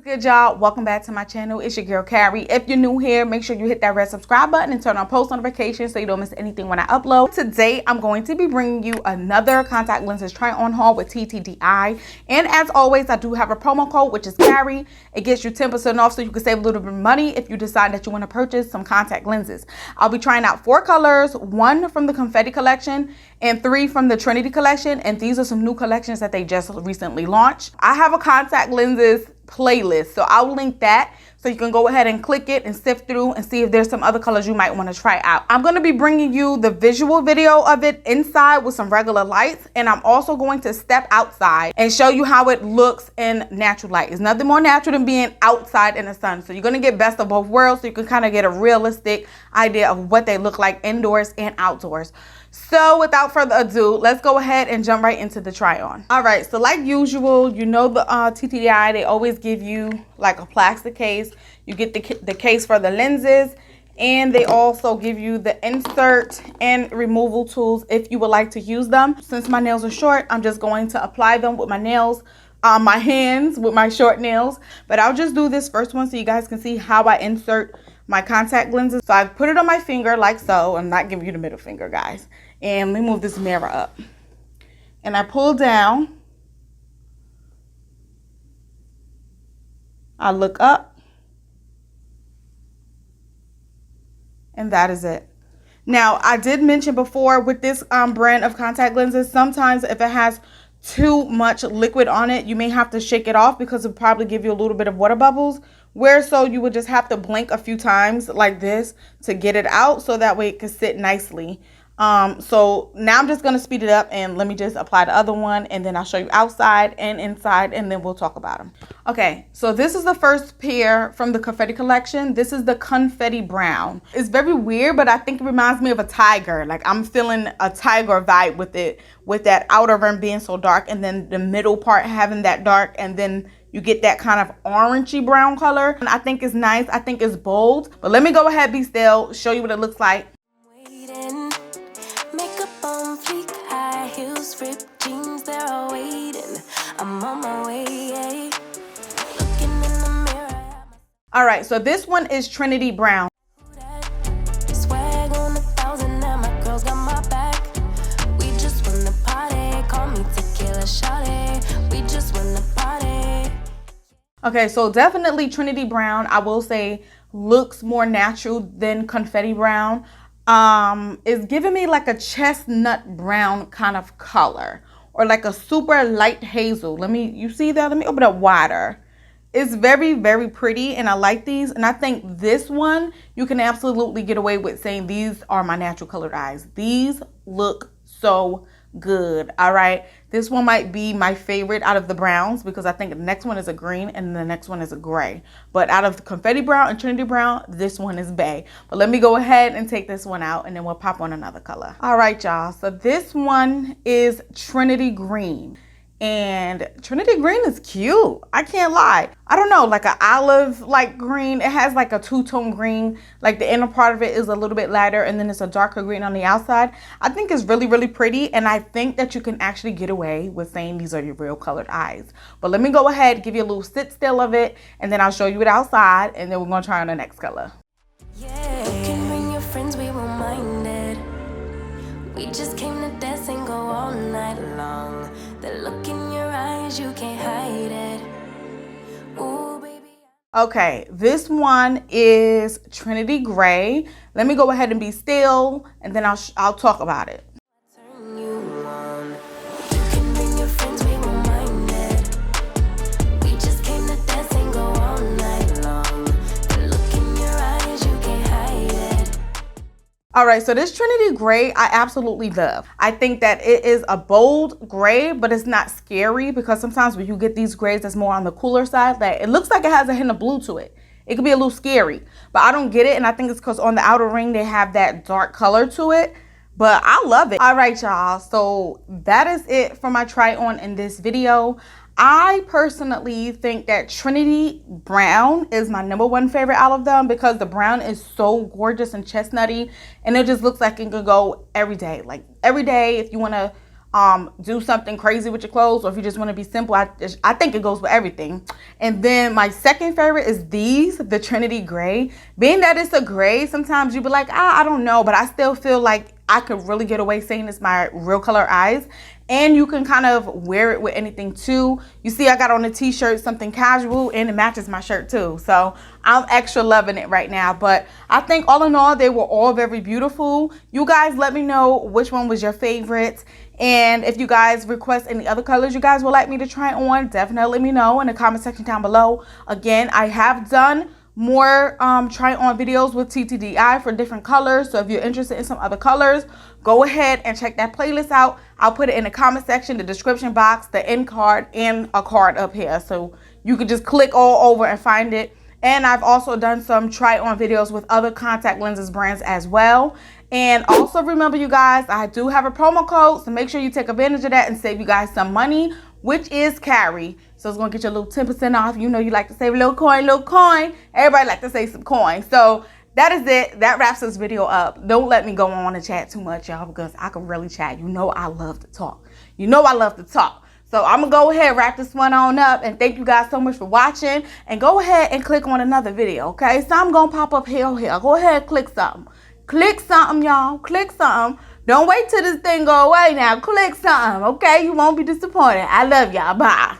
good, y'all? Welcome back to my channel. It's your girl Carrie. If you're new here, make sure you hit that red subscribe button and turn on post notifications so you don't miss anything when I upload. Today I'm going to be bringing you another contact lenses try on haul with Ttdeye, and as always I do have a promo code which is Carrie. It gets you 10% off so you can save a little bit of money if you decide that you want to purchase some contact lenses. I'll be trying out 4 colors, 1 from the Confetti collection and 3 from the Trinity collection, and these are some new collections that they just recently launched. I have a contact lenses playlist, so I'll link that so you can go ahead and click it and sift through and see if there's some other colors you might want to try out. I'm going to be bringing you the visual video of it inside with some regular lights, and I'm also going to step outside and show you how it looks in natural light. It's nothing more natural than being outside in the sun, so you're going to get best of both worlds so you can kind of get a realistic idea of what they look like indoors and outdoors. So without further ado, let's go ahead and jump right into the try on. All right, so like usual, you know the Ttdeye, they always give you like a plastic case. You get the case for the lenses, and they also give you the insert and removal tools if you would like to use them. Since my nails are short, I'm just going to apply them with my nails, my hands with my short nails. But I'll just do this first one so you guys can see how I insert my contact lenses. So I put it on my finger like so. I'm not giving you the middle finger, guys. And let me move this mirror up. And I pull down. I look up. And that is it. Now, I did mention before with this brand of contact lenses, sometimes if it has too much liquid on it, you may have to shake it off because it'll probably give you a little bit of water bubbles. So you would just have to blink a few times like this to get it out so that way it can sit nicely. So now I'm just going to speed it up and let me just apply the other one, and then I'll show you outside and inside, and then we'll talk about them. Okay, so this is the first pair from the Confetti collection. This is the Confetti Brown. It's very weird, but I think it reminds me of a tiger. Like I'm feeling a tiger vibe with it, with that outer rim being so dark and then the middle part having that dark, and then you get that kind of orangey brown color. And I think it's nice. I think it's bold. But let me go ahead, be still, show you what it looks like. I'm on my way, looking in the mirror. All right, so this one is Trinity Brown. Swag on 1,000 and my girls got my back. We just wanna party, call me tequila shawty. We just wanna party. Okay, so definitely Trinity Brown, I will say, looks more natural than Confetti Brown. It's giving me like a chestnut brown kind of color, or like a super light hazel. You see that? Let me open it up wider. It's very, very pretty, and I like these. And I think this one, you can absolutely get away with saying these are my natural colored eyes. These look so good. All right, this one might be my favorite out of the browns because I think the next one is a green and the next one is a gray. But out of the Confetti Brown and Trinity Brown, this one is bae. But let me go ahead and take this one out, and then we'll pop on another color. All right, y'all, so this one is Trinity Green. And Trinity Green is cute. I can't lie. I don't know, like an olive like green. It has like a two-tone green. Like the inner part of it is a little bit lighter, and then it's a darker green on the outside. I think it's really, really pretty, and I think that you can actually get away with saying these are your real colored eyes. But let me go ahead, give you a little sit still of it, and then I'll show you it outside, and then we're gonna try on the next color. Yeah, you can bring your friends, we won't mind it. We just came to dance and go all night long. The look in your eyes, you can't hide it. Ooh, baby. Okay, this one is Trinity Gray. Let me go ahead and be still, and then I'll talk about it. Turn you on. You can bring your friends, we won't mind it. We just came to dance and go all night long. The look in your eyes, you can't hide it. All right, so this Trinity Gray, I absolutely love. I think that it is a bold gray, but it's not scary, because sometimes when you get these grays that's more on the cooler side, that it looks like it has a hint of blue to it. It could be a little scary, but I don't get it, and I think it's because on the outer ring they have that dark color to it, but I love it. All right, y'all, so that is it for my try on in this video. I personally think that Trinity Brown is my #1 favorite out of them because the brown is so gorgeous and chestnutty, and it just looks like it could go every day. Like every day, if you want to do something crazy with your clothes, or if you just want to be simple, I think it goes with everything. And then my second favorite is the Trinity gray. Being that it's a gray, sometimes you be like, I don't know, but I still feel like I could really get away saying it's my real color eyes. And you can kind of wear it with anything too. You see I got on a t-shirt, something casual, and it matches my shirt too. So I'm extra loving it right now. But I think all in all, they were all very beautiful. You guys let me know which one was your favorite. And if you guys request any other colors you guys would like me to try on, definitely let me know in the comment section down below. Again, I have done more try on videos with Ttdeye for different colors. So if you're interested in some other colors, go ahead and check that playlist out. I'll put it in the comment section, the description box, the end card, and a card up here. So you can just click all over and find it. And I've also done some try on videos with other contact lenses brands as well. And also remember, you guys, I do have a promo code, so make sure you take advantage of that and save you guys some money, which is CARRIE. So it's going to get you a little 10% off. You know you like to save a little coin, Everybody like to save some coin. So that is it. That wraps this video up. Don't let me go on and chat too much, y'all, because I can really chat. You know I love to talk. You know I love to talk. So I'm going to go ahead and wrap this one on up. And thank you guys so much for watching. And go ahead and click on another video, okay? So I'm going to pop up here. Go ahead and click something. Click something, y'all. Click something. Don't wait till this thing go away now. Click something, okay? You won't be disappointed. I love y'all. Bye.